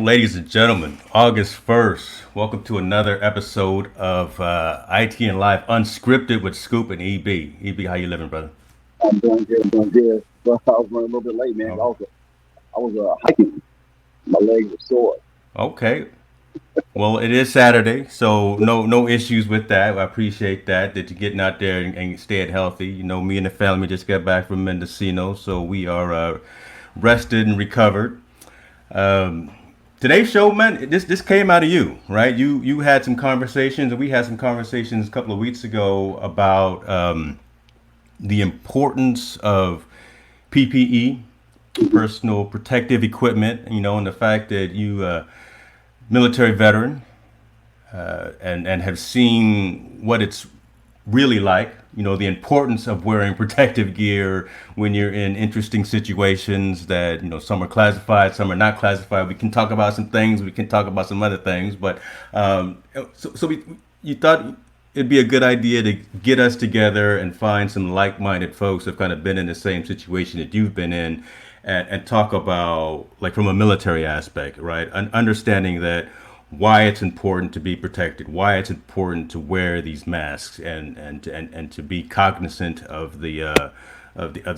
ladies and gentlemen, August 1st. Welcome to another episode of ITNLive Unscripted with Scoop and EB. EB, how you living, brother? I'm doing good. I'm doing good. Well, I was running a little bit late, man. Oh, I was hiking. My legs were sore. okay. Well, it is Saturday, so no issues with that. I appreciate that you're getting out there and staying healthy. You know, me and the family just got back from Mendocino, so we are rested and recovered. Um, Today's show, man, this came out of you, right? You had some conversations, and we had some conversations a couple of weeks ago about the importance of PPE, personal protective equipment. You know, and the fact that you military veteran and have seen what it's really like. You know, the importance of wearing protective gear when you're in interesting situations that, you know, some are classified, some are not classified. We can talk about some things, we can talk about some other things, but you thought it'd be a good idea to get us together and find some like-minded folks who've kind of been in the same situation that you've been in, and talk about, like, from a military aspect, right? Understanding that why it's important to be protected, why it's important to wear these masks, and to be cognizant of the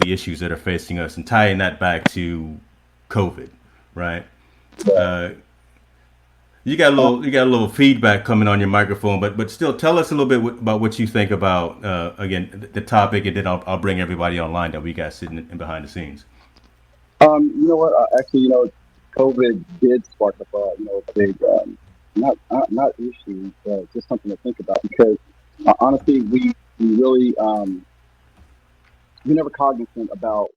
issues that are facing us, and tying that back to COVID, right? Uh, you got a little feedback coming on your microphone, but still, tell us a little bit about what you think about again the topic, and then I'll bring everybody online that we got sitting in behind the scenes. You know what? Actually, COVID did spark up, a big, not issue, but just something to think about because honestly, we really, we're never cognizant about,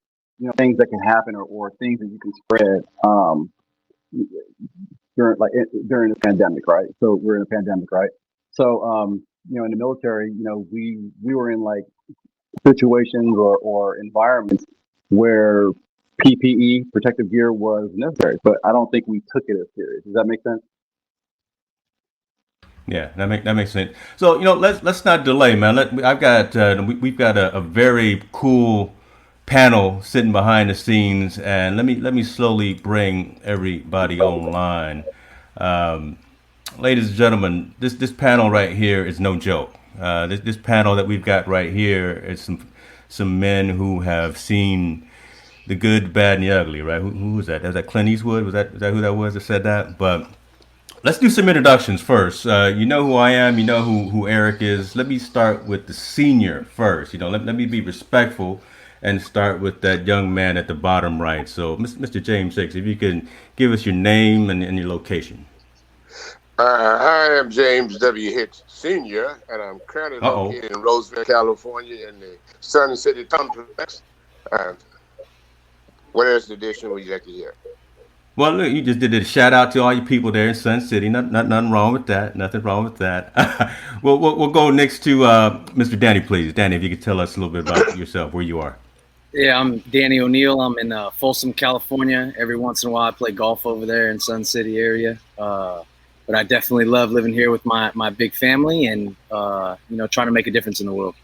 things that can happen or things that you can spread, during the pandemic, right? So we're in a pandemic, right? So, in the military, we were in like situations or environments where PPE, protective gear, was necessary, but I don't think we took it as serious. Does that make sense? Yeah, that makes sense. So, let's not delay, man. I've got we've got a very cool panel sitting behind the scenes, and let me slowly bring everybody online. Um, Ladies and gentlemen, this panel right here is no joke. This panel that we've got right here is some men who have seen the good, the bad, and the ugly, right? Who was that? Was that Clint Eastwood? Was that who that was that said that? But let's do some introductions first. You know who I am. You know who Eric is. Let me start with the senior first. Let me be respectful and start with that young man at the bottom right. So, Mr. James Hicks, if you can give us your name and your location. I am James W. Hicks Sr., and I'm currently Uh-oh. located in Roseville, California, in the Sun City complex. Uh, what else addition would you like to hear? Well, look, you just did a shout out to all you people there in Sun City. Nothing wrong with that. Nothing wrong with that. We'll go next to Mr. Danny, please. Danny, if you could tell us a little bit about yourself, where you are. Yeah, I'm Danny O'Neill. I'm in Folsom, California. Every once in a while, I play golf over there in Sun City area. But I definitely love living here with my big family and, trying to make a difference in the world.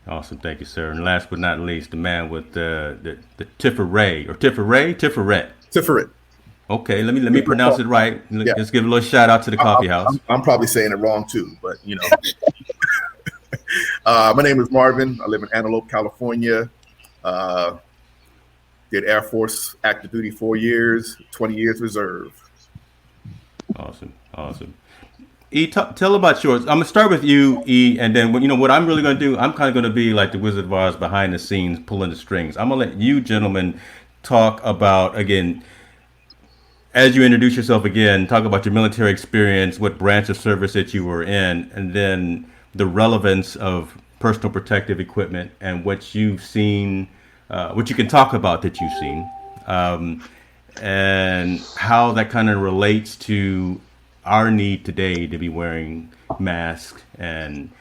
Awesome, thank you, sir. And last but not least, the man with the Tifferette. Tiferet. Okay, let me pronounce it right. Yeah. Let's give a little shout out to the coffee house. I'm probably saying it wrong too, but my name is Marvin. I live in Antelope, California. Did Air Force active duty 4 years, 20 years reserve. Awesome. E, tell about yours. I'm gonna start with you, E, and then what I'm really gonna do. I'm kind of gonna be like the Wizard of Oz behind the scenes, pulling the strings. I'm gonna let you gentlemen talk about, again, as you introduce yourself again, talk about your military experience, what branch of service that you were in, and then the relevance of personal protective equipment and what you've seen, what you can talk about that you've seen, and how that kind of relates to our need today to be wearing masks and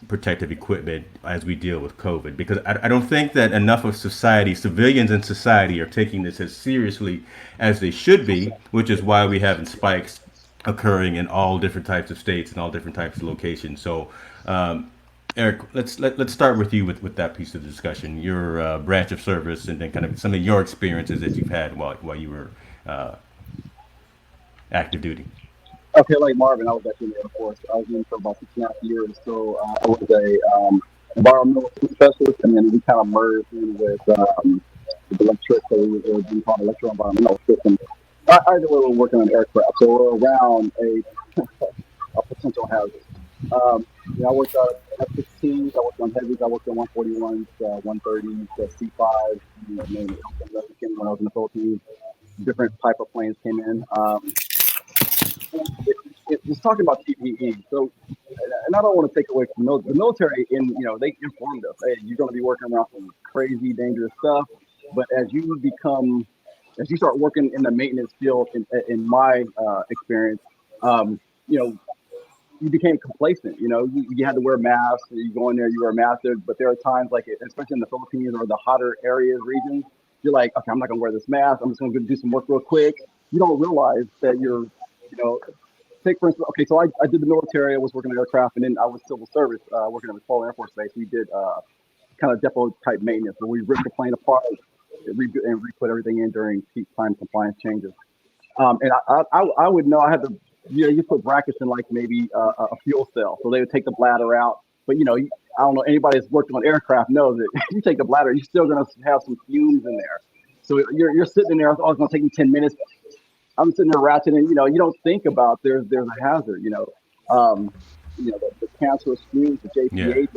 protective equipment as we deal with COVID. Because I don't think that enough of society, civilians in society, are taking this as seriously as they should be, which is why we have spikes occurring in all different types of states and all different types of locations. So, Eric, let's start with you with that piece of the discussion, your branch of service, and then kind of some of your experiences that you've had while you were active duty? Okay, like Marvin, I was actually in the Air Force. I was in for about 6.5 years. So I was a environmental specialist, and then we kind of merged in with electric, so we were being called electro-environmental systems. I did a little working on aircraft, so we're around a potential hazard. Yeah, I worked on F-16s, I worked on heavies, I worked on 141s, 130s, C-5s, you know, name it. When I was in the Philippines, different type of planes came in. Just talking about PPE. So, and I don't want to take away from the military. They informed us, hey, you're going to be working around some crazy, dangerous stuff. But as you start working in the maintenance field, in my experience, you know, you became complacent. You had to wear masks. You go in there, you wear a mask. But there are times, like especially in the Philippines or the hotter areas, regions, you're like, okay, I'm not gonna wear this mask. I'm just gonna do some work real quick. You don't realize that take for instance, okay, so I did the military. I was working on aircraft, and then I was civil service, working at the Paul Air Force Base. We did kind of depot type maintenance, where we ripped the plane apart, and re-put everything in during peak time compliance changes. And I would know. I had to, you put brackets in like maybe a fuel cell, so they would take the bladder out. But I don't know, anybody that's worked on aircraft knows that you take the bladder, you're still gonna have some fumes in there. So you're sitting in there. Oh, it's gonna take me 10 minutes. I'm sitting there ratcheting. You don't think about there's a hazard. The cancerous fumes, the JPA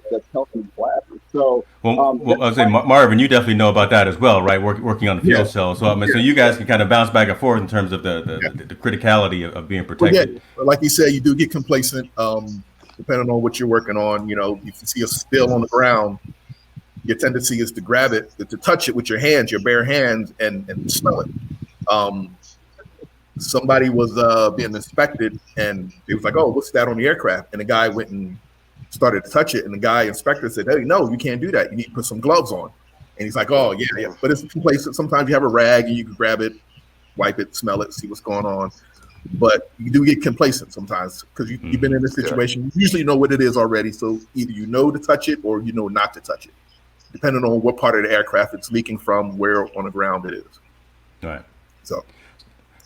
that's helping the bladder. So Well, I was saying, Marvin, you definitely know about that as well, right? Working on the fuel cell. So, so you guys can kind of bounce back and forth in terms of the criticality of being protected. Well, like you said, you do get complacent, depending on what you're working on. If you see a spill on the ground, your tendency is to grab it, to touch it with your hands, your bare hands, and smell it. Somebody was being inspected, and it was like, "Oh, what's that on the aircraft?" And the guy went and started to touch it, and the guy inspector said, "Hey, no, you can't do that. You need to put some gloves on." And he's like, "Oh, yeah." But it's complacent. Sometimes you have a rag and you can grab it, wipe it, smell it, see what's going on. But you do get complacent sometimes because you've been in this situation. You usually know what it is already, so either you know to touch it or you know not to touch it, depending on what part of the aircraft it's leaking from, where on the ground it is. All right.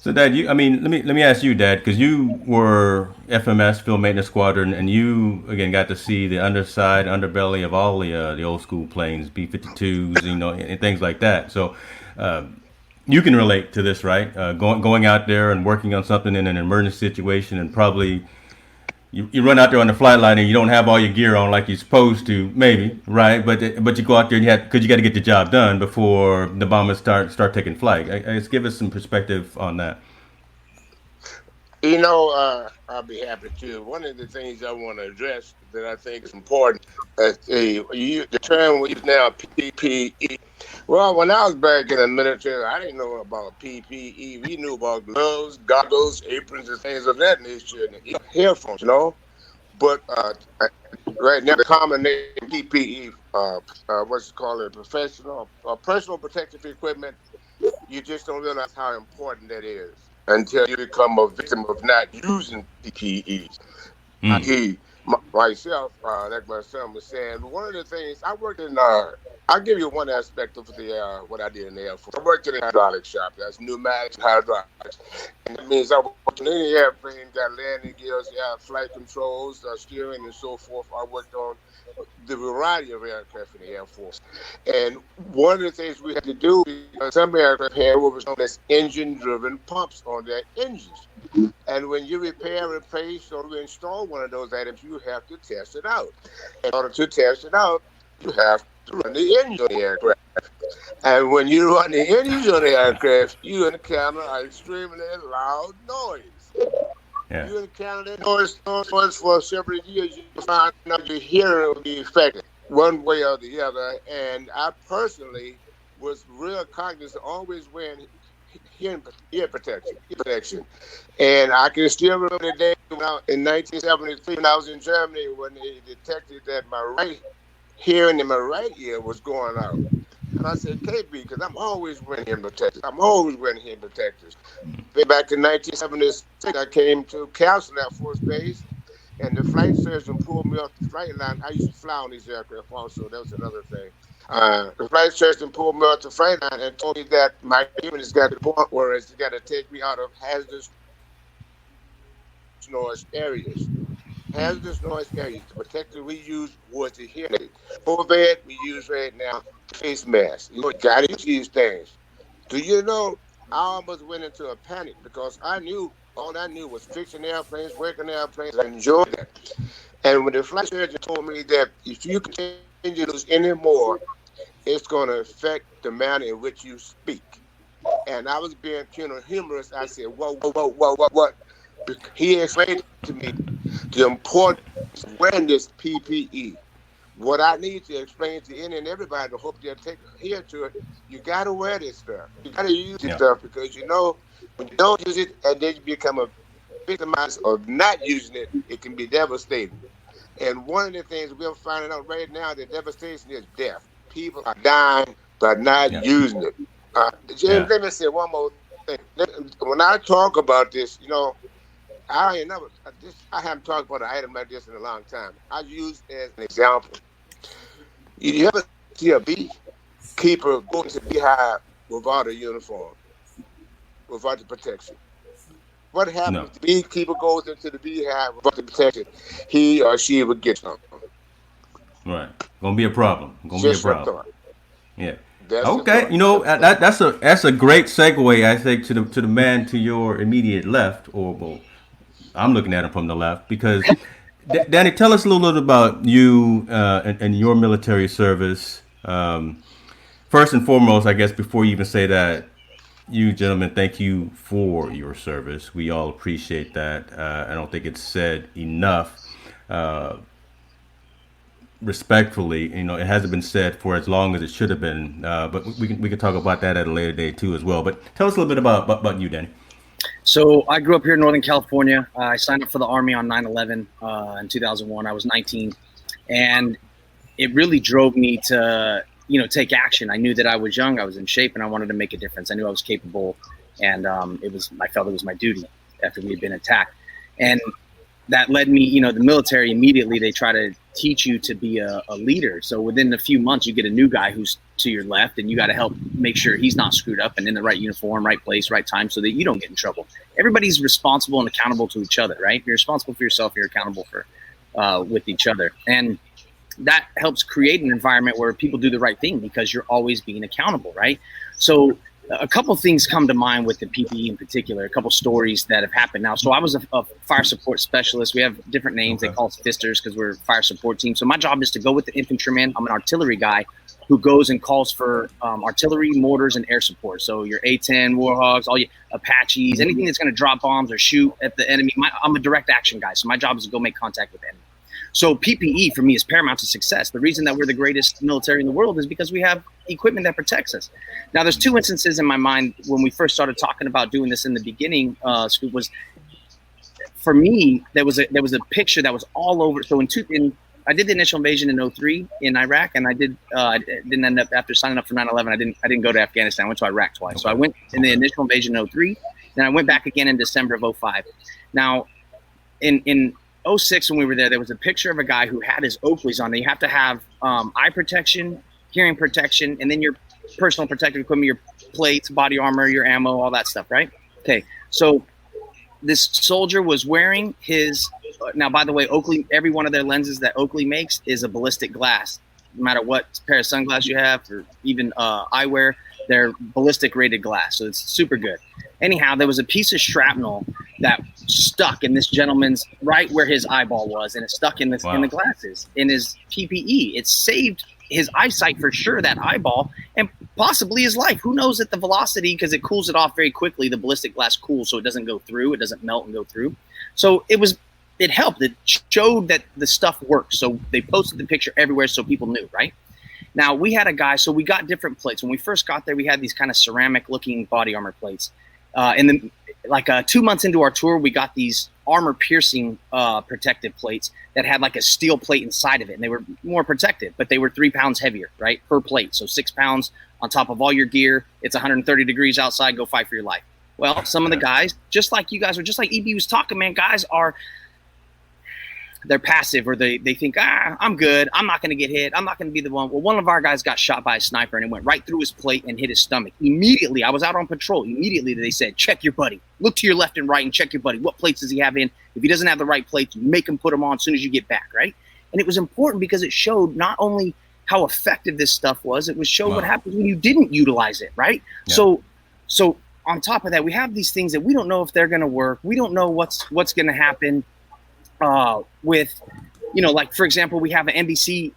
So, Dad, let me ask you, Dad, because you were FMS, Field Maintenance Squadron, and you again got to see the underside, underbelly of all the old school planes, B-52s, and things like that. So you can relate to this, right? Going out there and working on something in an emergency situation, and probably you run out there on the flight line and you don't have all your gear on like you're supposed to, maybe, right? But you go out there and because you got to get the job done before the bombers start taking flight. Just give us some perspective on that. I'll be happy to. One of the things I want to address that I think is important is the term we use now, PPE. Well, when I was back in the military, I didn't know about PPE. We knew about gloves, goggles, aprons, and things of that nature, and earphones, But right now, the common name PPE, what's it called, personal protective equipment, you just don't realize how important that is until you become a victim of not using PPEs. Myself, like my son was saying, one of the things I worked in, I'll give you one aspect of what I did in the Air Force. I worked in a hydraulic shop. That's pneumatics and hydraulics. And that means I worked on any airplane, got landing gears, flight controls, steering, and so forth. I worked on the variety of aircraft in the Air Force. And one of the things we had to do, some aircraft had what was known as engine-driven pumps on their engines. And when you repair, replace, or install one of those items, you have to test it out. In order to test it out, you have to run the engine on the aircraft. And when you run the engine on the aircraft, you encounter an extremely loud noise. Yeah. You encounter that noise for several years, you find out your hearing will be affected one way or the other. And I personally was real cognizant, always wearing ear protection. And I can still remember the day in 1973 when I was in Germany when they detected that my right hearing in my right ear was going out. And I said, KB, because I'm always wearing hearing protectors. Then back in 1976, I came to Castle Air Force Base, and the flight surgeon pulled me off the flight line. I used to fly on these aircraft also. That was another thing. The flight surgeon pulled me off the flight line and told me that my hearing has got to the point where it's got to take me out of hazardous noise areas. Hazardous noise areas. The protector we use was the hearing aid. COVID we use right now, face mask. You gotta use these things. Do you know I almost went into a panic because I knew all I knew was fixing airplanes, working airplanes. I enjoyed that. And when the flight surgeon told me that if you continue to lose any more, it's going to affect the manner in which you speak. And I was being humorous. I said, whoa, whoa, whoa, whoa, whoa, what? He explained to me the importance of wearing this PPE. What I need to explain to any and everybody to hope they'll take heed to it, you got to wear this stuff. You got to use this stuff because, you know, when you don't use it and then you become a victimized of not using it, it can be devastating. And one of the things we're finding out right now, the devastation is death. People are dying by not using it. James, let me say one more thing. When I talk about this, you know, I haven't talked about an item like this in a long time. I use it as an example. You ever see a beekeeper go into the beehive without a uniform, without the protection? What happens? No. The beekeeper goes into the beehive without the protection. He or she would get something. Right. Gonna be a problem. Just be a problem. Yeah. Okay. You know, that's a great segue, I think, to the man to your immediate left, or well, I'm looking at him from the left because Danny, tell us a little bit about you and your military service. First and foremost, I guess, before you even say that, you gentlemen, thank you for your service. We all appreciate that. I don't think it's said enough. Respectfully, you know, it hasn't been said for as long as it should have been. But we can talk about that at a later date too, as well. But tell us a little bit about you, Danny. So I grew up here in Northern California. I signed up for the Army on 9/11 in 2001. I was 19, and it really drove me to, you know, take action. I knew that I was young, I was in shape, and I wanted to make a difference. I knew I was capable, and I felt it was my duty after we had been attacked. And that led me, you know, the military immediately, they try to teach you to be a leader. So within a few months, you get a new guy who's to your left, and you got to help make sure he's not screwed up and in the right uniform, right place, right time, so that you don't get in trouble. Everybody's responsible and accountable to each other, right? If you're responsible for yourself, you're accountable for with each other. And that helps create an environment where people do the right thing because you're always being accountable, right? So a couple things come to mind with the PPE in particular, a couple stories that have happened now. So I was a fire support specialist. We have different names. Okay. They call us fisters because we're a fire support team. So my job is to go with the infantryman. I'm an artillery guy who goes and calls for artillery, mortars, and air support. So your A-10, Warhogs, all your Apaches, anything that's going to drop bombs or shoot at the enemy. I'm a direct action guy. So my job is to go make contact with the enemy. So PPE for me is paramount to success. The reason that we're the greatest military in the world is because we have equipment that protects us. Now, there's two instances in my mind when we first started talking about doing this in the beginning. Scoop, was for me there was a picture that was all over. So I did the initial invasion in 2003 in Iraq, and I didn't end up after signing up for 9/11. I didn't go to Afghanistan. I went to Iraq twice. Okay. So I went in the initial invasion in 2003, then I went back again in December of 2005. Now, in 2006 when we were there was a picture of a guy who had his Oakleys on. You have to have eye protection, hearing protection, and then your personal protective equipment, your plates, body armor, your ammo, all that stuff, right? Okay, so this soldier was wearing his, now by the way, Oakley, every one of their lenses that Oakley makes is a ballistic glass. No matter what pair of sunglasses you have or even eyewear, they're ballistic rated glass, so it's super good. Anyhow, there was a piece of shrapnel that stuck in this gentleman's right where his eyeball was, and it stuck in the in the glasses, in his PPE. It saved his eyesight for sure, that eyeball, and possibly his life. Who knows at the velocity, because it cools it off very quickly. The ballistic glass cools, so it doesn't go through. It doesn't melt and go through. So it helped. It showed that the stuff works. So they posted the picture everywhere so people knew, right? Now, we had a guy, so we got different plates. When we first got there, we had these kind of ceramic-looking body armor plates. And then, 2 months into our tour, we got these armor-piercing protective plates that had like a steel plate inside of it. And they were more protective, but they were 3 pounds heavier, right, per plate. So 6 pounds on top of all your gear. It's 130 degrees outside. Go fight for your life. Well, some of the guys, just like you guys were, just like EB was talking, man, guys are they're passive, or they think, I'm good, I'm not going to get hit, I'm not going to be the one. Well, one of our guys got shot by a sniper, and it went right through his plate and hit his stomach. Immediately, I was out on patrol. Immediately, they said, check your buddy. Look to your left and right and check your buddy. What plates does he have in? If he doesn't have the right plates, you make him put them on as soon as you get back, right? And it was important because it showed not only how effective this stuff was, it was showed what happens when you didn't utilize it, right? Yeah. So on top of that, we have these things that we don't know if they're going to work. We don't know what's going to happen with, like, for example, we have an NBC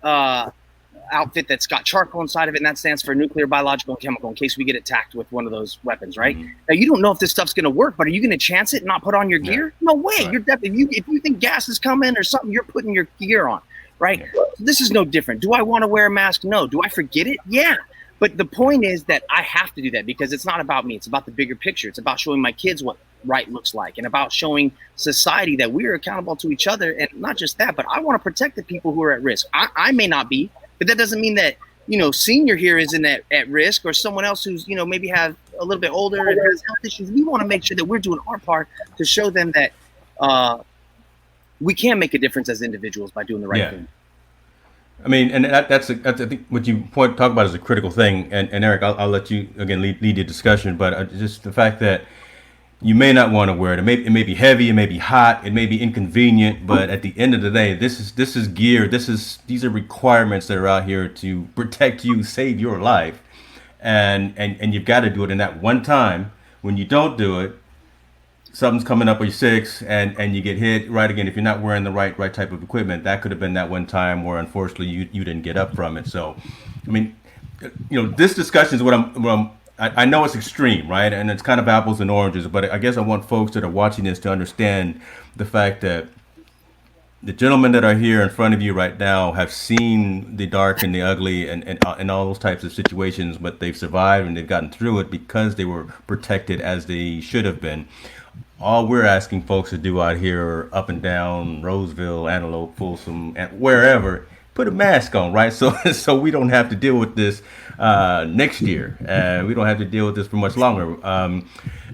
outfit that's got charcoal inside of it, and that stands for nuclear, biological, and chemical, in case we get attacked with one of those weapons, right? Mm-hmm. Now, you don't know if this stuff's going to work, but are you going to chance it and not put on your gear? No way. Right. You're definitely, if you think gas is coming or something, you're putting your gear on, right? Yeah. So this is no different. Do I want to wear a mask? No. Do I forget it? Yeah. But the point is that I have to do that because it's not about me. It's about the bigger picture. It's about showing my kids what right looks like, and about showing society that we are accountable to each other. And not just that, but I want to protect the people who are at risk. I may not be, but that doesn't mean that, senior here isn't at risk, or someone else who's, maybe have a little bit older and has health issues. We want to make sure that we're doing our part to show them that we can make a difference as individuals by doing the right thing. I mean, and that's I think what you talk about is a critical thing. And Eric, I'll let you again lead the discussion, but just the fact that you may not want to wear it. It may be heavy, it may be hot, it may be inconvenient, but at the end of the day, this is gear. These are requirements that are out here to protect you, save your life, and you've got to do it in that one time. When you don't do it, something's coming up or you're sick and you get hit right again. If you're not wearing the right type of equipment, that could have been that one time where unfortunately you didn't get up from it. So, I mean, this discussion is I know it's extreme, right? And it's kind of apples and oranges, but I guess I want folks that are watching this to understand the fact that the gentlemen that are here in front of you right now have seen the dark and the ugly and all those types of situations, but they've survived and they've gotten through it because they were protected as they should have been. All we're asking folks to do out here up and down Roseville, Antelope, Folsom, and wherever, put a mask on, right? So we don't have to deal with this next year. We don't have to deal with this for much longer.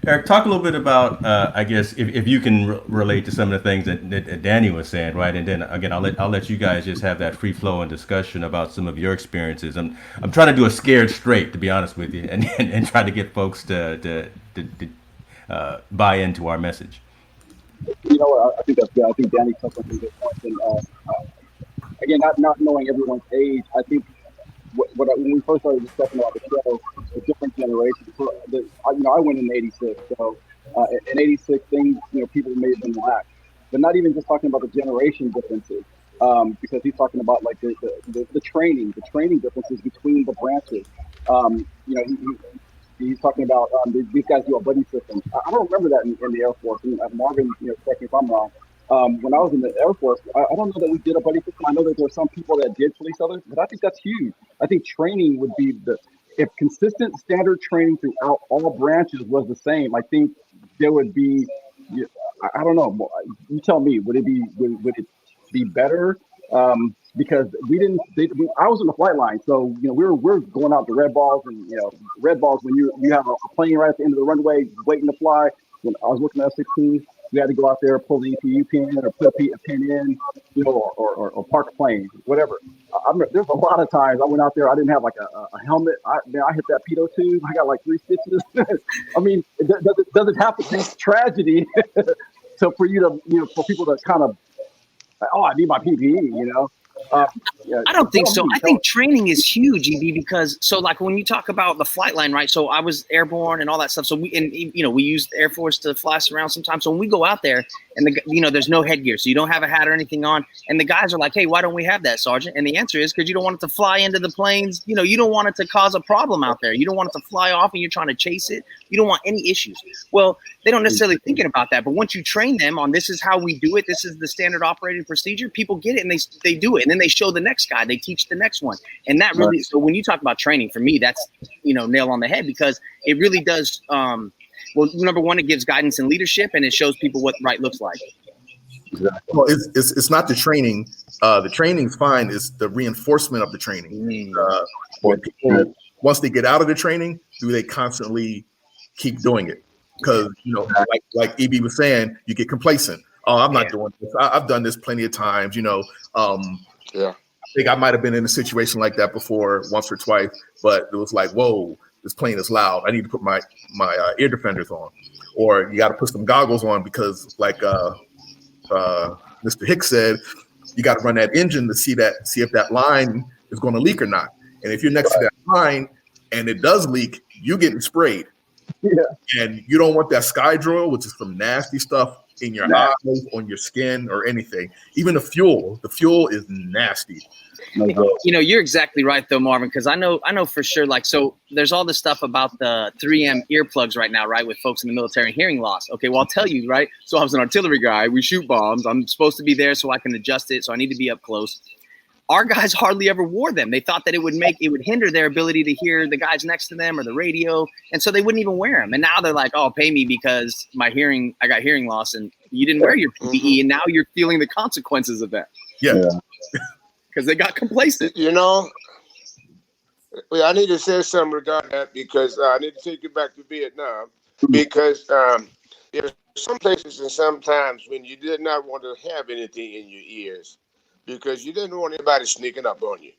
Eric, talk a little bit about, I guess, if you can relate to some of the things that Danny was saying, right? And then again, I'll let you guys just have that free flow and discussion about some of your experiences. I'm trying to do a scared straight, to be honest with you, and try to get folks to buy into our message. I think that's good. I think Danny touched on some good points. And again, not knowing everyone's age, I think when we first started discussing about the show, the different generations. So, I went in '86, so in '86, things people may have been lax, but not even just talking about the generation differences, because he's talking about like the training differences between the branches. He's talking about these guys do a buddy system. I don't remember that in the Air Force. And Marvin, correct me if I'm wrong. When I was in the Air Force, I don't know that we did a buddy system. I know that there are some people that did police others, but I think that's huge. I think training would be if consistent standard training throughout all branches was the same, I think there would be, I don't know. You tell me, would it be better? Because I was in the flight line, so we're going out to red balls, and red balls when you have a plane right at the end of the runway waiting to fly. When I was working at F-16, we had to go out there, pull the EPU pin or put a pin in, or park a plane, whatever. There's a lot of times I went out there, I didn't have like a helmet. I hit that pedo tube. I got like 3 stitches. I mean, does it have to be tragedy so for you to for people to kind of I need my PPE, I don't think so. I think training is huge, EB, because like when you talk about the flight line, right? So I was airborne and all that stuff. So we use the Air Force to fly us around sometimes. So when we go out there and there's no headgear, so you don't have a hat or anything on, and the guys are like, "Hey, why don't we have that, Sergeant?" And the answer is because you don't want it to fly into the planes. You don't want it to cause a problem out there. You don't want it to fly off and you're trying to chase it. You don't want any issues. Well, they don't necessarily thinking about that, but once you train them on this is how we do it, this is the standard operating procedure, people get it and they do it, and then they show the next guy, they teach the next one, and that really. So when you talk about training, for me, that's nail on the head, because it really does. Well, number one, it gives guidance and leadership, and it shows people what right looks like. Exactly. Well, it's not the training. The training's fine. It's the reinforcement of the training. For people, once they get out of the training, do they constantly keep doing it? Because like EB was saying, you get complacent. oh, I'm not doing this. I've done this plenty of times, you know. Yeah. I think I might have been in a situation like that before once or twice, but it was like, whoa, this plane is loud. I need to put my ear defenders on, or you got to put some goggles on because, like Mr. Hicks said, you got to run that engine to see if that line is going to leak or not. And if you're next to that line and it does leak, you getting sprayed. Yeah. And you don't want that sky drill, which is some nasty stuff in your eyes, on your skin, or anything. Even the fuel is nasty. You know, you're exactly right though, Marvin, because I know for sure, like, so there's all this stuff about the 3M earplugs right now, right, with folks in the military and hearing loss. Okay, well, I'll tell you, right, so I was an artillery guy, we shoot bombs, I'm supposed to be there so I can adjust it, so I need to be up close. Our guys hardly ever wore them. They thought that it would hinder their ability to hear the guys next to them or the radio, and so they wouldn't even wear them. And now they're like, "Oh, pay me because I got hearing loss, and you didn't wear your PPE, and now you're feeling the consequences of that." Yeah. Because they got complacent. You know, well, I need to say something regarding that because I need to take you back to Vietnam because there's some places and sometimes when you did not want to have anything in your ears because you didn't want anybody sneaking up on you.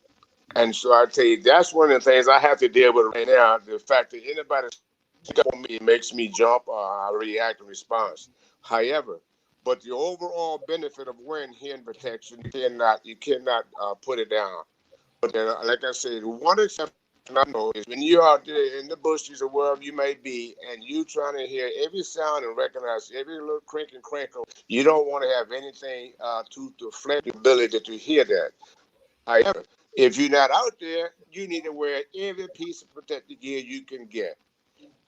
And so I tell you, that's one of the things I have to deal with right now. The fact that anybody sneaks up on me makes me jump or I react in response. However, but the overall benefit of wearing hearing protection, you cannot put it down. But then, like I said, one exception I know is when you're out there in the bushes or wherever you may be, and you trying to hear every sound and recognize every little crink and crinkle, you don't want to have anything to deflect the ability to hear that. However, if you're not out there, you need to wear every piece of protective gear you can get.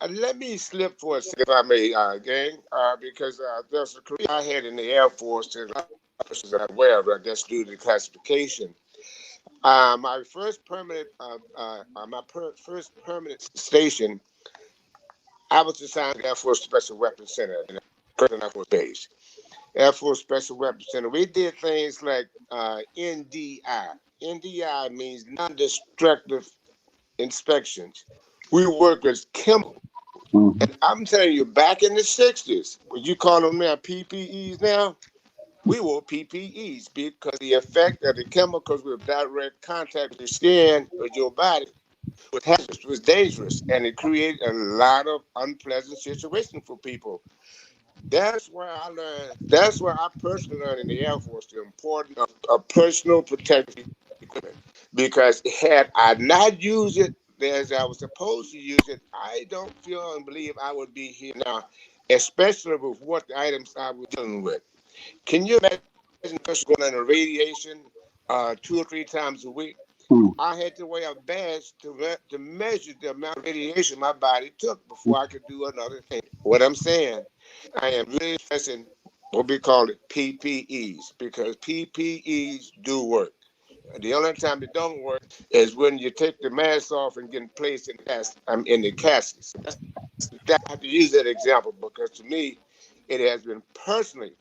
Let me slip for a second, if I may, gang, because there's a career I had in the Air Force, and I'm aware of it, that's due to classification. My first permanent station, I was assigned to the Air Force Special Weapons Center in Air Force Base. Air Force Special Weapons Center. We did things like NDI. NDI means non-destructive inspections. We work with chemicals. And I'm telling you, back in the 60s, what you call them now PPEs now, we wore PPEs because the effect of the chemicals with direct contact with the skin of your body was dangerous, and it created a lot of unpleasant situations for people. That's where I personally learned in the Air Force the importance of personal protective equipment. Because had I not used it as I was supposed to use it, I don't feel and believe I would be here now, especially with what the items I was dealing with. Can you imagine a person going under radiation 2 or 3 times a week? I had to wear a badge to measure the amount of radiation my body took before I could do another thing. What I'm saying, I am really stressing what we call it PPEs, because PPEs do work. The only time they don't work is when you take the mask off and get placed in the caskets. I have to use that example because to me, it has been personally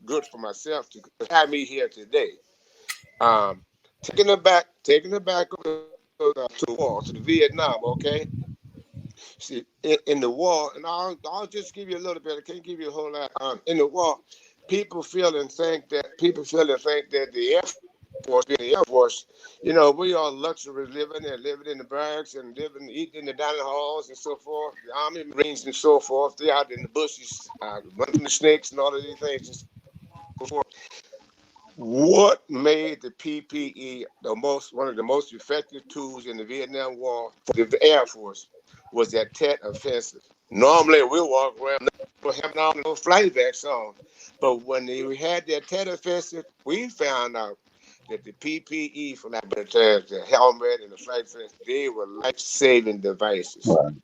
good for myself to have me here today. Taking it back to the war, to the Vietnam, okay? See, in the war, and I'll just give you a little bit. I can't give you a whole lot. In the war, people feel and think that the Air Force, being the Air Force, you know, we are luxury living in the barracks and eating in the dining halls and so forth. The Army, Marines, and so forth. They're out in the bushes, running the snakes and all of these things and so forth. What made the PPE one of the most effective tools in the Vietnam War for the Air Force was that Tet offensive. Normally, we walk around having no flight vests on, but when we had that Tet offensive, we found out that the PPE, for lack of better terms, the helmet and the flight vest, they were life-saving devices. Right.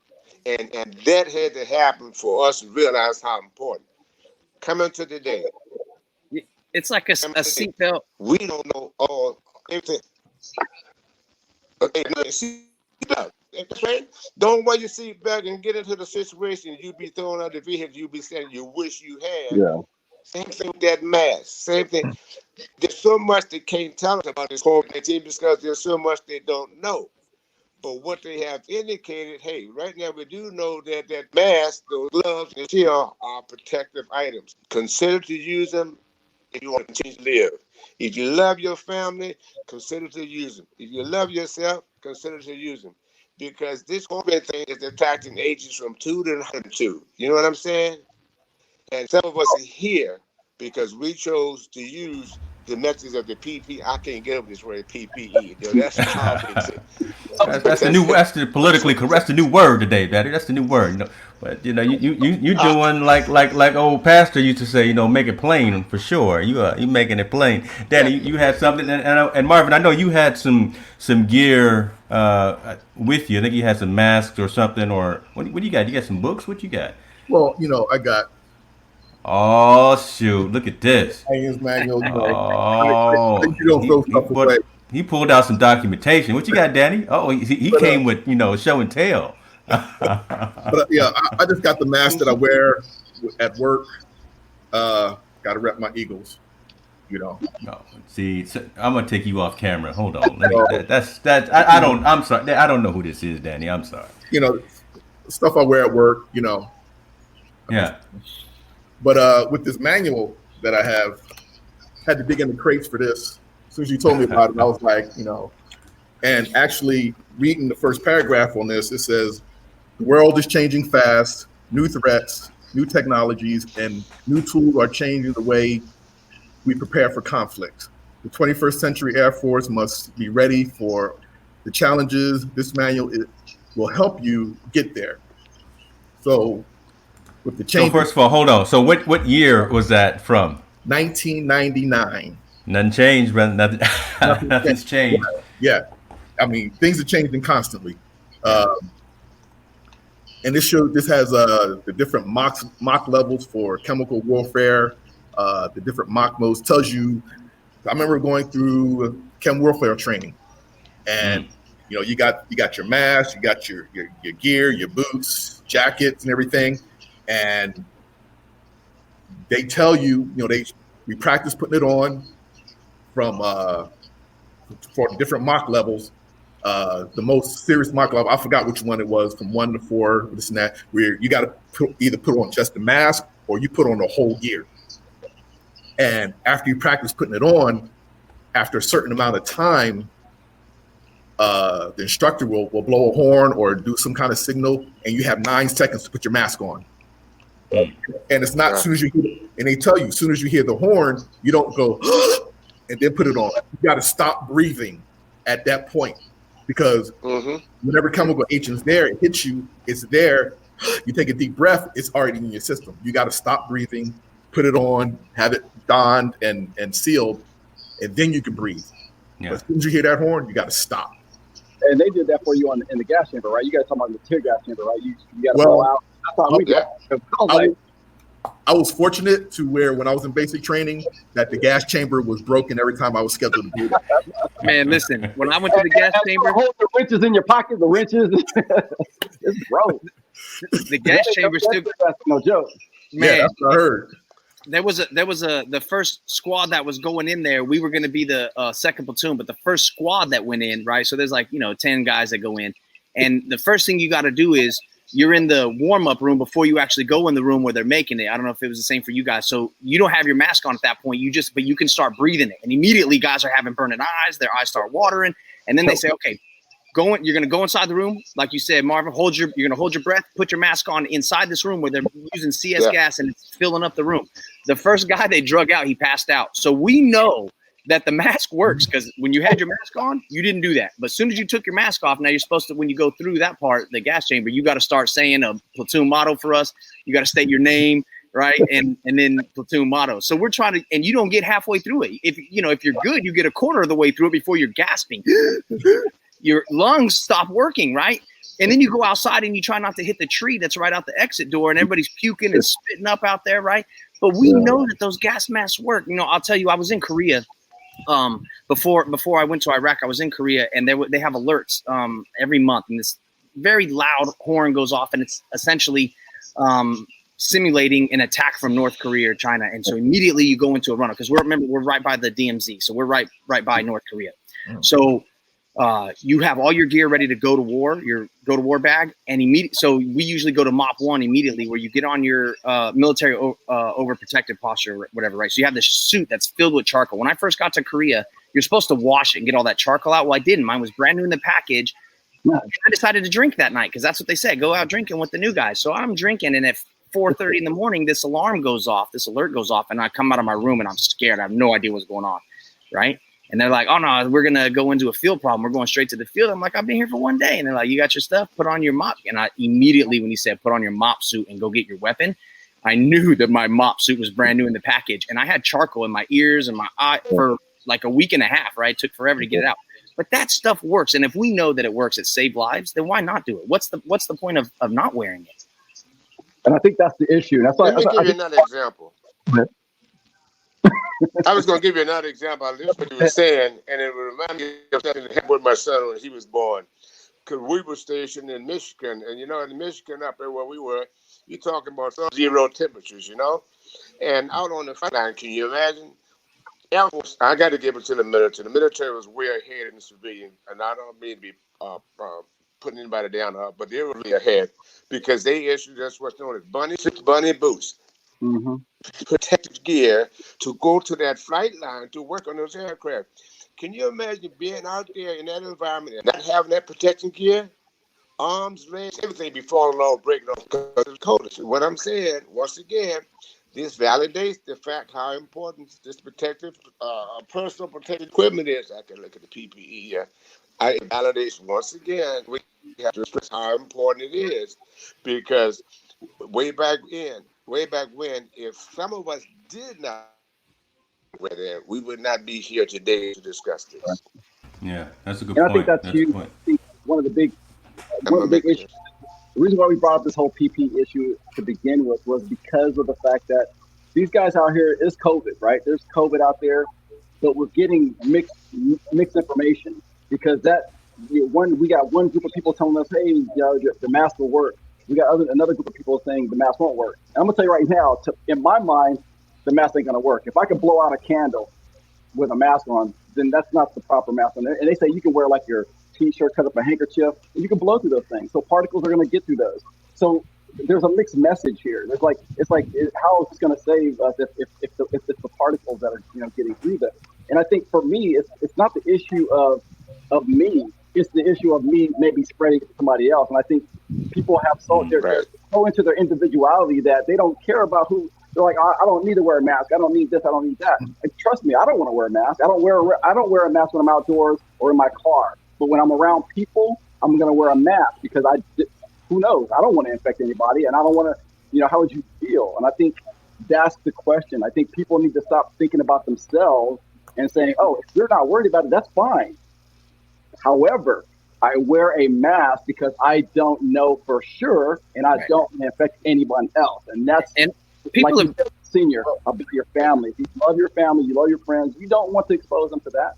And that had to happen for us to realize how important. Coming to the day. It's like a seatbelt. We don't know all everything. Okay, seatbelt. Don't wear your seatbelt and get into the situation you be thrown out the vehicle. You be saying you wish you had. Yeah. Same thing with that mask. Same thing. There's so much they can't tell us about this COVID-19 because there's so much they don't know. But what they have indicated, hey, right now we do know that mask, those gloves, and shield are protective items. Consider to use them if you want to continue to live. If you love your family, consider to use them. If you love yourself, consider to use them. Because this COVID thing is attacking ages from 2 to 102. You know what I'm saying? And some of us are here because we chose to use the methods of the PPE. I can't get over this word PPE. That's powerful. That's the politically correct. That's the new word today, Daddy. That's the new word. But you doing like old pastor used to say. Make it plain for sure. You making it plain, Daddy. You had something, and Marvin. I know you had some gear with you. I think you had some masks or something. Or what do you got? You got some books? What you got? Well, I got Oh shoot! Look at this. Hangers manual. Oh, You don't throw stuff away. he pulled out some documentation. What you got, Danny? Oh, he came with show and tell. But yeah, I just got the mask that I wear at work. Got to rep my Eagles. No, see, I'm gonna take you off camera. Hold on. That's I don't. I'm sorry. I don't know who this is, Danny. I'm sorry. Stuff I wear at work. Yeah. But with this manual that I have, had to dig in the crates for this. As soon as you told me about it, I was like, and actually reading the first paragraph on this, it says, the world is changing fast, new threats, new technologies, and new tools are changing the way we prepare for conflict. The 21st century Air Force must be ready for the challenges. This manual will help you get there. So with the change. So first of all, hold on. So what year was that from? 1999. Nothing changed, brother. Nothing's changed. Yeah. I mean, things are changing constantly. And this has the different mock levels for chemical warfare, the different mock modes. Tells you. I remember going through chem warfare training, and you got your mask, you got your gear, your boots, jackets, and everything. And they tell you, we practice putting it on from for different mock levels. The most serious mock level, I forgot which one it was, from 1 to 4, this and that, where you got to either put on just the mask or you put on the whole gear. And after you practice putting it on, after a certain amount of time, the instructor will blow a horn or do some kind of signal, and you have 9 seconds to put your mask on. And it's not as soon as you hear it, and they tell you, as soon as you hear the horn, you don't go and then put it on. You got to stop breathing at that point, because whenever chemical agent is there, it hits you, it's there. You take a deep breath, it's already in your system. You got to stop breathing, put it on, have it donned and sealed, and then you can breathe. Yeah. But as soon as you hear that horn, you got to stop. And they did that for you in the gas chamber, right? You guys talking about the tear gas chamber, right? You got to blow out. I was fortunate to where when I was in basic training that the gas chamber was broken every time I was scheduled to do that. Man, listen, when I went to the gas chamber, hold the wrenches in your pocket. The wrenches, it's broke. The gas chamber still. That's no joke. Man, yeah, that's what I heard. There was the first squad that was going in there. We were going to be the second platoon, but the first squad that went in, right? So there's 10 guys that go in, and the first thing you got to do is you're in the warm-up room before you actually go in the room where they're making it. I don't know if it was the same for you guys. So you don't have your mask on at that point. But you can start breathing it. And immediately guys are having burning eyes. Their eyes start watering. And then they say, okay, you're going to go inside the room. Like you said, Marvin, you're going to hold your breath, put your mask on inside this room where they're using CS gas and it's filling up the room. The first guy they drug out, he passed out. So we know that the mask works, because when you had your mask on, you didn't do that. But as soon as you took your mask off, now you're supposed to, when you go through that part, the gas chamber, you got to start saying a platoon motto for us. You got to state your name, right? And then platoon motto. So we're trying to, and you don't get halfway through it. If you're good, you get a quarter of the way through it before you're gasping. Your lungs stop working, right? And then you go outside and you try not to hit the tree that's right out the exit door, and everybody's puking and spitting up out there, right? But we know that those gas masks work. I'll tell you, I was in Korea. Before I went to Iraq, I was in Korea, and they have alerts every month, and this very loud horn goes off, and it's essentially simulating an attack from North Korea or China. And so immediately you go into a runner, because we're right by the DMZ, so we're right by North Korea. So you have all your gear ready to go to war, your go to war bag, and so we usually go to MOP 1 immediately, where you get on your military overprotective posture or whatever, right? So you have this suit that's filled with charcoal. When I first got to Korea, you're supposed to wash it and get all that charcoal out. Well, I didn't. Mine was brand new in the package. I decided to drink that night because that's what they said. Go out drinking with the new guys. So I'm drinking, and at 4:30 in the morning, this alert goes off, and I come out of my room and I'm scared. I have no idea what's going on, right? And they're like, oh, no, we're going to go into a field problem. We're going straight to the field. I'm like, I've been here for one day. And they're like, you got your stuff? Put on your mop. And I immediately, when he said, put on your mop suit and go get your weapon, I knew that my mop suit was brand new in the package. And I had charcoal in my ears and my eye for like a week and a half, right? It took forever to get it out. But that stuff works. And if we know that it works, it saved lives, then why not do it? What's the point of not wearing it? And I think that's the issue. That's why. Let me give you another example. I was going to give you another example. I listened to what you were saying, and it reminded me of something that happened with my son when he was born. Because we were stationed in Michigan, and in Michigan, up there where we were, you're talking about 0 temperatures, and out on the front line, can you imagine? Air Force, I got to give it to the military. The military was way ahead in the civilian, and I don't mean to be putting anybody down, but they were really ahead because they issued us what's known as bunny boots. Mm-hmm. Protective gear to go to that flight line to work on those aircraft. Can you imagine being out there in that environment and not having that protection gear? Arms, legs, everything be falling off, breaking off because it's cold. So what I'm saying, once again, this validates the fact how important this protective, personal protective equipment is. I can look at the PPE here. It validates once again. We have to stress how important it is because way back when, if some of us did not wear that, we would not be here today to discuss this. Yeah, that's a good point. I think that's huge. One of the big issues. The reason why we brought up this whole PPE issue to begin with was because of the fact that these guys out here is COVID, right? There's COVID out there, but we're getting mixed information because we got one group of people telling us, hey, the mask will work. We got another group of people saying the mask won't work. And I'm gonna tell you right now, in my mind, the mask ain't gonna work. If I could blow out a candle with a mask on, then that's not the proper mask on. And they say you can wear like your T-shirt, cut up a handkerchief, and you can blow through those things. So particles are gonna get through those. So there's a mixed message here. It's like how is this gonna save us if it's the particles that are getting through them? And I think for me, it's not the issue of me. It's the issue of me maybe spreading it to somebody else. And I think people have so into their individuality that they don't care about who. They're like, I don't need to wear a mask. I don't need this. I don't need that. And trust me, I don't want to wear a mask. I don't wear a mask when I'm outdoors or in my car. But when I'm around people, I'm going to wear a mask because who knows? I don't want to infect anybody, and I don't want to. How would you feel? And I think that's the question. I think people need to stop thinking about themselves and saying, oh, if you're not worried about it, that's fine. However, I wear a mask because I don't know for sure, and I don't infect anyone else. And that's people like senior about your family. If you love your family, you love your friends, you don't want to expose them to that.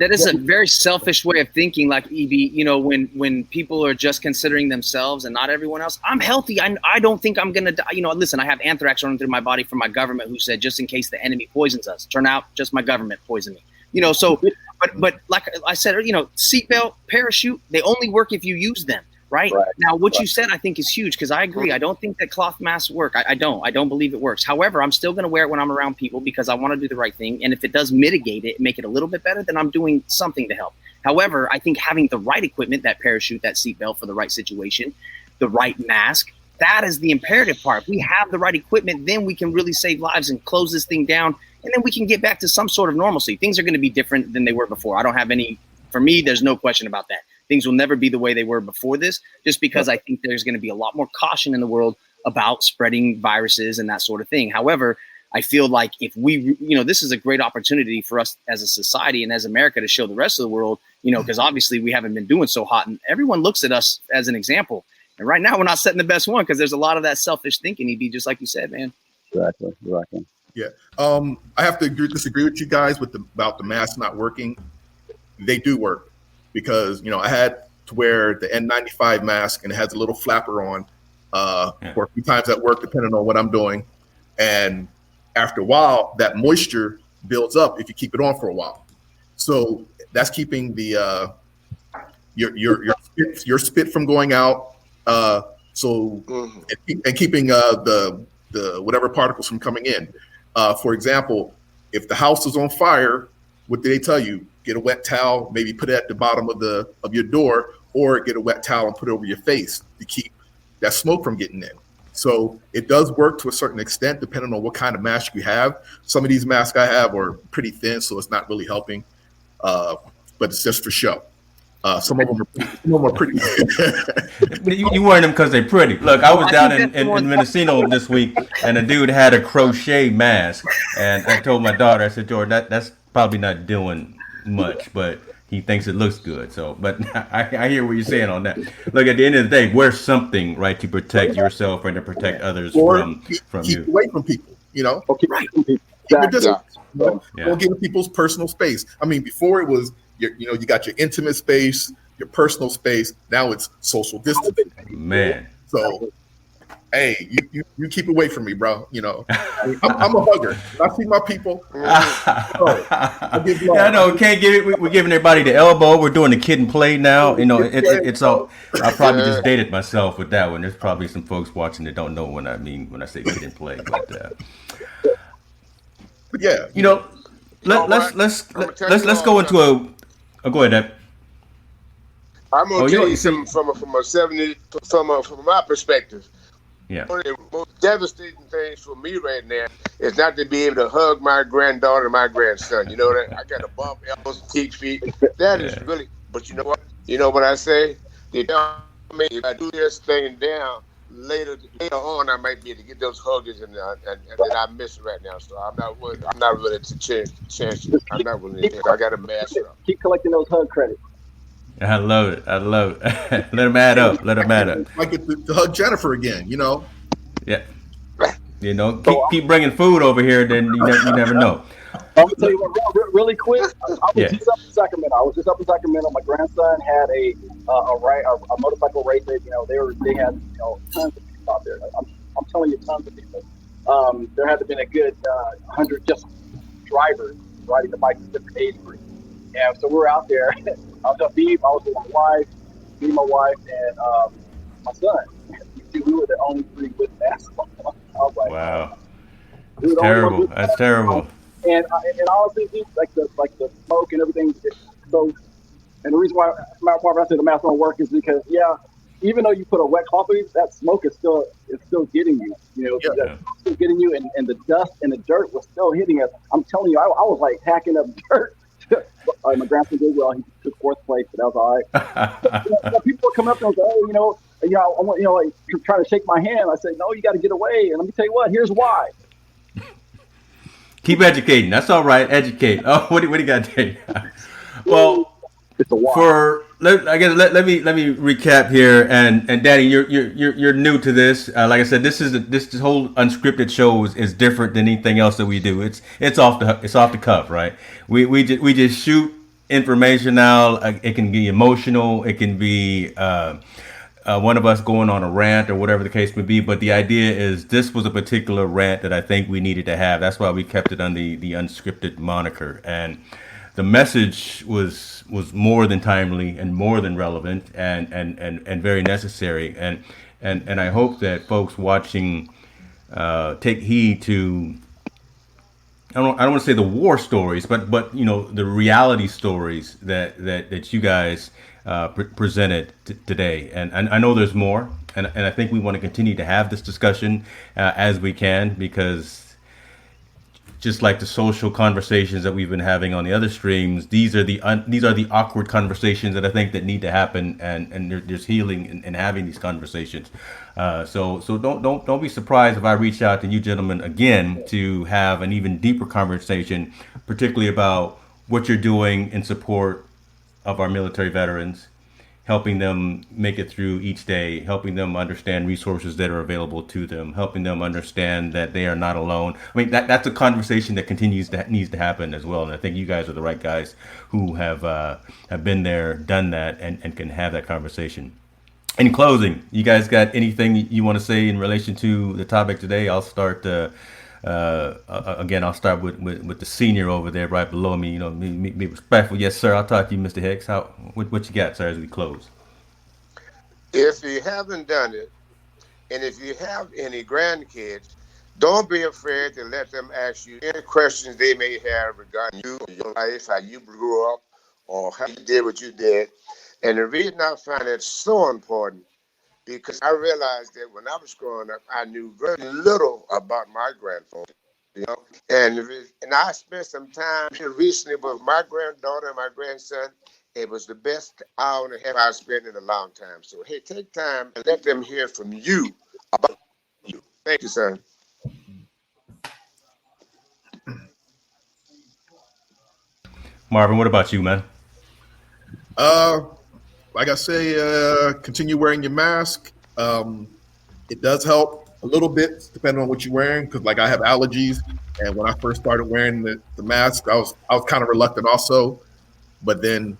That is a very selfish way of thinking, like EB, when people are just considering themselves and not everyone else. I'm healthy. I don't think I'm going to die. Listen, I have anthrax running through my body from my government who said, just in case the enemy poisons us. Turn out just my government poisoned me. So, but like I said, seatbelt, parachute, they only work if you use them. Right? Now, what you said, I think, is huge because I agree. I don't think that cloth masks work. I don't believe it works. However, I'm still going to wear it when I'm around people because I want to do the right thing. And if it does mitigate it, make it a little bit better, then I'm doing something to help. However, I think having the right equipment, that parachute, that seatbelt for the right situation, the right mask, that is the imperative part. If we have the right equipment, then we can really save lives and close this thing down. And then we can get back to some sort of normalcy. Things are going to be different than they were before. I don't have any, for me, there's no question about that. Things will never be the way they were before this, just because I think there's going to be a lot more caution in the world about spreading viruses and that sort of thing. However, I feel like if we, this is a great opportunity for us as a society and as America to show the rest of the world, because obviously we haven't been doing so hot and everyone looks at us as an example. And right now we're not setting the best one because there's a lot of that selfish thinking, EB, just like you said, man. Exactly. Yeah. I have to disagree with you guys about the mask not working. They do work. Because, I had to wear the N95 mask and it has a little flapper on for a few times at work, depending on what I'm doing. And after a while, that moisture builds up if you keep it on for a while. So That's keeping the your spit from going out. And keeping the whatever particles from coming in. For example, if the house is on fire, what do they tell you? Get a wet towel, maybe put it at the bottom of your door, or get a wet towel and put it over your face to keep that smoke from getting in. So it does work to a certain extent, depending on what kind of mask you have. Some of these masks I have are pretty thin, so it's not really helping. But it's just for show. Some of them are pretty. You wearing them because they're pretty. Look, I was down in Mendocino this week, and a dude had a crochet mask, and I told my daughter, I said, Jordan, that's probably not doing much, but he thinks it looks good. So, but I hear what you're saying on that. Look, at the end of the day, wear something, right, to protect yourself and to protect others from you. Keep away from people, Okay, right. Keep your distance. Don't get in people's personal space. I mean, before it was, you got your intimate space, your personal space. Now it's social distancing. Man. So, hey, you keep away from me, bro. I'm a hugger. When I see my people. I know. Can't give it. We're giving everybody the elbow. We're doing the kid and play now. It's all. I probably just dated myself with that one. There's probably some folks watching that don't know what I mean when I say kid and play. But yeah, let's go into a. Oh, go ahead, Deb. I'm gonna tell you something from my perspective. Yeah. One of the most devastating things for me right now is not to be able to hug my granddaughter and my grandson. You know that I got a bump, elbows, teeth, feet. That is really. But you know what? You know what I say? They tell me if I do this thing down later on, I might be able to get those huggers and that I miss right now. So I'm not willing to change. I'm not willing to. I got to master up. Keep collecting those hug credits. I love it. Let them add up. I get to hug Jennifer again. Yeah. Keep bringing food over here. Then you never know. I'm gonna tell you what, really quick. I was just up in Sacramento. My grandson had a motorcycle race. They had tons of people out there. I'm telling you, tons of people. There had to have been a good 100 just drivers riding the bikes at different age groups. And so we're out there. I was with my wife, my wife, and my son. We were the only three with masks on. I was like, wow, that's terrible. That's terrible. And honestly, like the smoke and everything. So, and the reason why I say the mask don't work is because even though you put a wet cloth on you, that smoke is still getting you. It's still getting you, and the dust and the dirt was still hitting us. I'm telling you, I was like hacking up dirt. My grandson did well. He took fourth place, but that was all right. People were coming up and say, I want, trying to shake my hand. I said, no, you got to get away. And let me tell you what, here's why. Keep educating. That's all right. Educate. Oh, what do you got there? Well, it's a let me recap here. And Danny, you're new to this. Like I said, this whole unscripted show is different than anything else that we do. It's off the cuff, right? We just shoot information out. It can be emotional. It can be one of us going on a rant or whatever the case may be. But the idea is this was a particular rant that I think we needed to have. That's why we kept it on the unscripted moniker. And the message was more than timely and more than relevant and very necessary. And I hope that folks watching take heed to, I don't want to say the war stories, but the reality stories that you guys presented today. And I know there's more, and I think we want to continue to have this discussion as we can, because just like the social conversations that we've been having on the other streams, these are the awkward conversations that I think that need to happen, and there's healing in having these conversations. So don't be surprised if I reach out to you gentlemen again to have an even deeper conversation, particularly about what you're doing in support of our military veterans, helping them make it through each day, helping them understand resources that are available to them, helping them understand that they are not alone. I mean, that's a conversation that needs to happen as well. And I think you guys are the right guys who have been there, done that, and can have that conversation. In closing, you guys got anything you want to say in relation to the topic today? I'll start Again, I'll start with the senior over there right below me. You know, be respectful. Yes, sir. I'll talk to you, Mr. Hicks. What you got, sir, as we close? If you haven't done it, and if you have any grandkids, don't be afraid to let them ask you any questions they may have regarding you, your life, how you grew up, or how you did what you did. And the reason I find it so important, because I realized that when I was growing up, I knew very little about my grandfather. You know, and I spent some time here recently with my granddaughter and my grandson. It was the best hour and a half I spent in a long time. So hey, take time and let them hear from you about you. Thank you, sir. Marvin, what about you, man? Like I say, continue wearing your mask. It does help a little bit depending on what you're wearing, because like I have allergies, and when I first started wearing the mask, I was kind of reluctant also, but then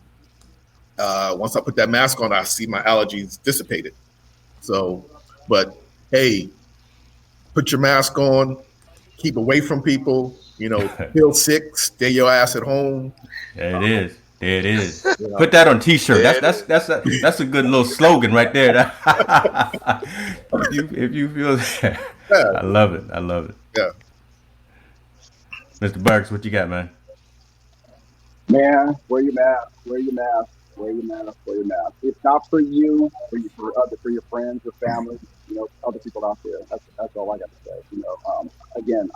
once I put that mask on, I see my allergies dissipated. So, but hey, put your mask on, keep away from people. You know, feel sick, stay your ass at home. There it is. There it is. You know. Put that on T-shirt. Yeah, That's a good little slogan right there. if you feel that, Yeah. I love it. I love it. Yeah. Mr. Burks, what you got, man? Man, wear your mask, wear your mask, wear your mask, wear your mask. It's not for you, for your friends, your family, you know, other people out there. That's all I got to say. You know, again,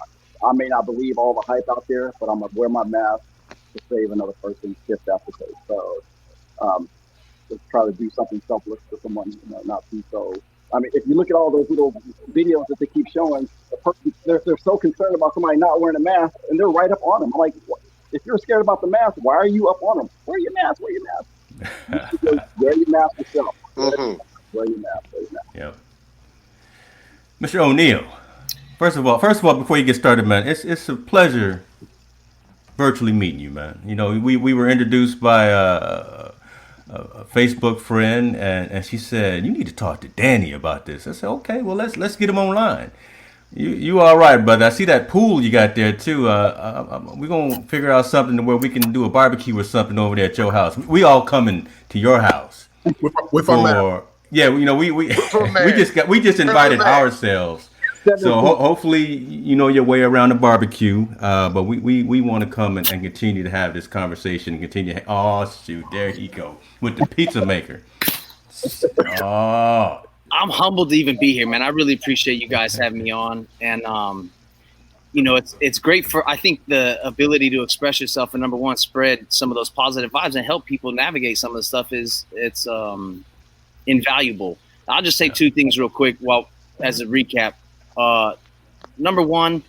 I may not believe all the hype out there, but I'm gonna wear my mask to save another person's gift aftertaste. So, let's try to do something selfless for someone, you know, not be so. I mean, if you look at all those little videos that they keep showing, they're so concerned about somebody not wearing a mask, and they're right up on them. I'm like, what? If you're scared about the mask, why are you up on them? Wear your mask. Wear your mask. Wear your mask yourself. Mm-hmm. Wear your mask. Wear your mask. Yep. Mr. O'Neill, first of all, before you get started, man, it's a pleasure virtually meeting you, man. You know, we were introduced by a Facebook friend, and she said you need to talk to Danny about this. I said, okay, well let's get him online. You all right, brother? I see that pool you got there too. We're gonna figure out something where we can do a barbecue or something over there at your house. We all coming to your house With our mask. yeah. You know, we we just invited ourselves. So hopefully you know your way around the barbecue. But we want to come and continue to have this conversation and continue. Oh shoot, there he go with the pizza maker. Oh. I'm humbled to even be here, man. I really appreciate you guys having me on, and you know, it's great for, I think, the ability to express yourself and, number one, spread some of those positive vibes and help people navigate some of the stuff it's invaluable. I'll just say two things real quick as a recap. Number one,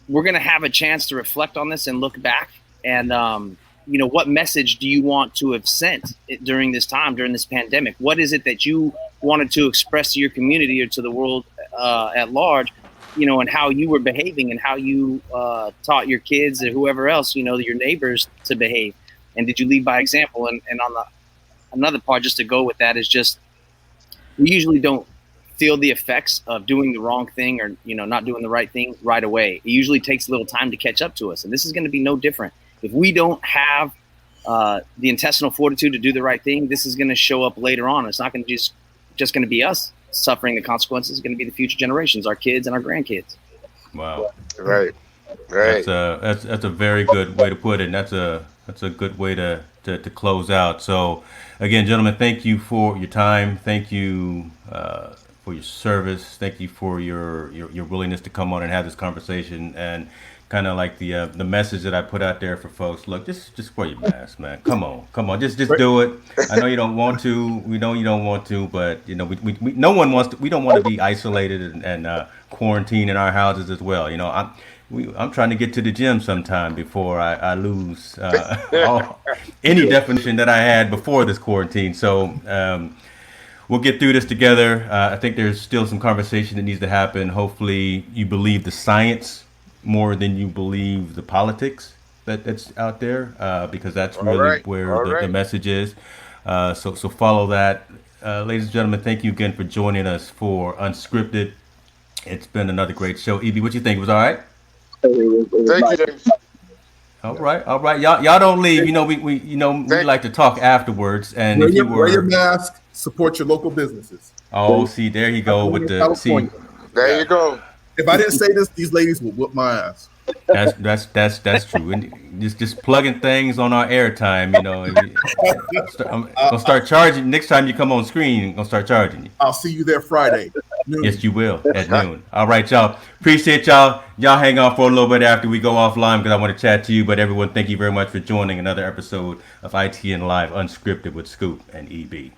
we're gonna have a chance to reflect on this and look back, and you know, what message do you want to have sent during this time, during this pandemic? What is it that you wanted to express to your community or to the world at large, you know, and how you were behaving and how you taught your kids or whoever else, you know, your neighbors to behave? And did you lead by example? And on another part, just to go with that, is just, we usually don't feel the effects of doing the wrong thing or, you know, not doing the right thing right away. It usually takes a little time to catch up to us. And this is going to be no different. If we don't have the intestinal fortitude to do the right thing, this is going to show up later on. It's not going to just going to be us suffering the consequences. It's going to be the future generations, our kids and our grandkids. Wow. Right. That's a very good way to put it. And that's a good way to close out. So again, gentlemen, thank you for your time. Thank you for your service. Thank you for your willingness to come on and have this conversation, and kind of like the message that I put out there for folks. Look, just wear your mask, man. Come on, just do it. I know you don't want to. We know you don't want to, but you know, we no one wants to. We don't want to be isolated and quarantined in our houses as well. You know, I'm trying to get to the gym sometime before I lose any definition that I had before this quarantine. So we'll get through this together. I think there's still some conversation that needs to happen. Hopefully, you believe the science more than you believe the politics that's out there, because that's really where the message is. So follow that. Ladies and gentlemen, thank you again for joining us for Unscripted. It's been another great show. Evie, what you think? It was all right? It was Thank you, nice. James. All right, all right. Y'all don't leave. You know, we like to talk afterwards. And if you Wear your were, mask. Support your local businesses. oh, see, there you go with the California. There you go. If I didn't say this, these ladies will whoop my ass. That's true. And just plugging things on our airtime. You know, I'm gonna start charging next time you come on screen. I'm gonna start charging you. I'll see you there Friday. Noon. Yes, you will at noon. All right, y'all. Appreciate y'all. Y'all hang on for a little bit after we go offline because I want to chat to you. But everyone, thank you very much for joining another episode of ITNLive Unscripted with Scoop and EB.